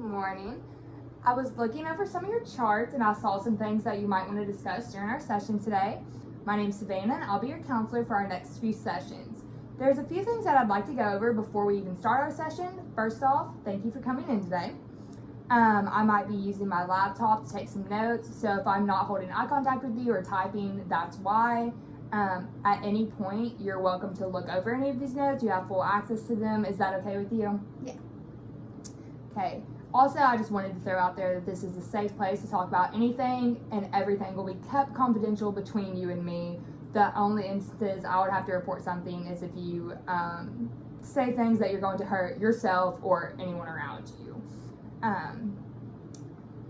Morning. I was looking over some of your charts and I saw some things that you might want to discuss during our session today. My name's Savannah and I'll be your counselor for our next few sessions. There's a few things that I'd like to go over before we even start our session. First off, thank you for coming in today. I might be using my laptop to take some notes, so if I'm not holding eye contact with you or typing, that's why. At any point, you're welcome to look over any of these notes. You have full access to them. Is that okay with you? Yeah. Okay. Also, I just wanted to throw out there that this is a safe place to talk about anything, and everything will be kept confidential between you and me. The only instances I would have to report something is if you say things that you're going to hurt yourself or anyone around you.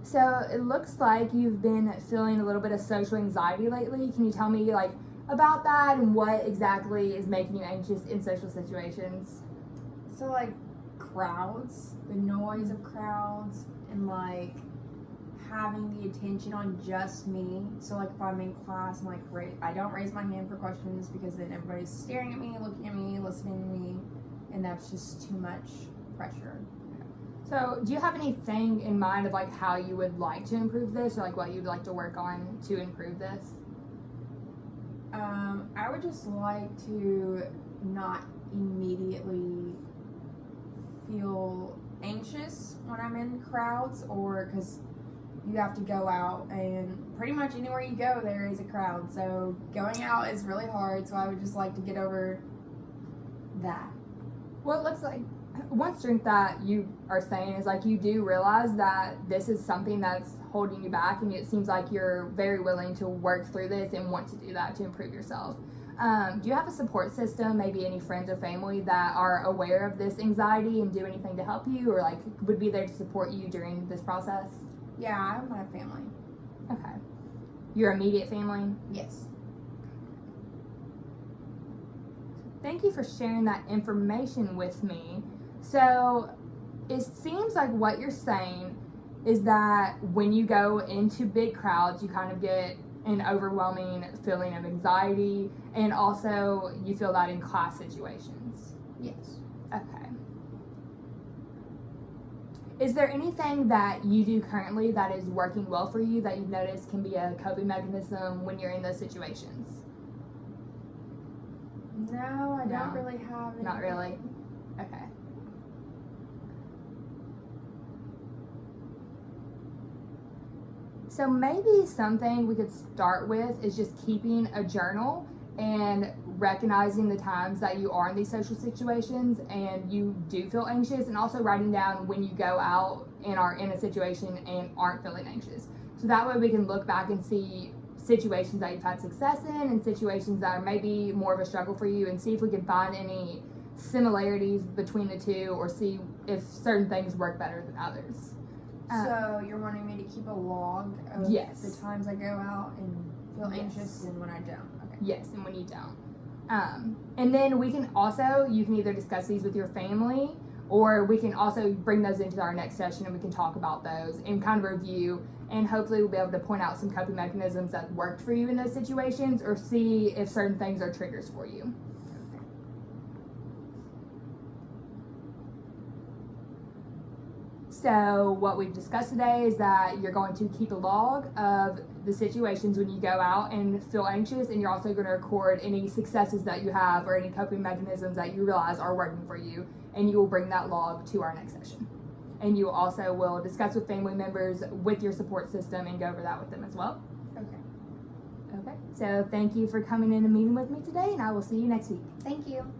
So it looks like you've been feeling a little bit of social anxiety lately. Can you tell me about that and what exactly is making you anxious in social situations? So crowds, the noise of crowds, and having the attention on just me. So if I'm in class, I don't raise my hand for questions because then everybody's staring at me, looking at me, listening to me, and that's just too much pressure. So do you have anything in mind of how you would like to improve this, or what you'd like to work on to improve this? I would just like to not immediately feel anxious when I'm in crowds, or because you have to go out and pretty much anywhere you go there is a crowd, so going out is really hard. So I would just like to get over that. Well, it looks like one strength that you are saying is you do realize that this is something that's holding you back, and it seems like you're very willing to work through this and want to do that to improve yourself. Do you have a support system, maybe any friends or family that are aware of this anxiety and do anything to help you, or would be there to support you during this process? Yeah, I have my family. Okay. Your immediate family? Yes. Thank you for sharing that information with me. So it seems like what you're saying is that when you go into big crowds, you kind of get an overwhelming feeling of anxiety, and also you feel that in class situations. Yes. Okay. Is there anything that you do currently that is working well for you that you've noticed can be a coping mechanism when you're in those situations? No, I don't really have it. Not really? Okay. So maybe something we could start with is just keeping a journal and recognizing the times that you are in these social situations and you do feel anxious, and also writing down when you go out and are in a situation and aren't feeling anxious. So that way we can look back and see situations that you've had success in and situations that are maybe more of a struggle for you, and see if we can find any similarities between the two, or see if certain things work better than others. So you're wanting me to keep a log of Yes. the times I go out and feel Yes. anxious and when I don't? Okay. Yes, and when you don't. And then you can either discuss these with your family, or we can also bring those into our next session and we can talk about those and kind of review, and hopefully we'll be able to point out some coping mechanisms that worked for you in those situations, or see if certain things are triggers for you. So what we've discussed today is that you're going to keep a log of the situations when you go out and feel anxious, and you're also going to record any successes that you have or any coping mechanisms that you realize are working for you, and you will bring that log to our next session. And you also will discuss with family members with your support system and go over that with them as well. Okay. Okay. So thank you for coming in and meeting with me today, and I will see you next week. Thank you.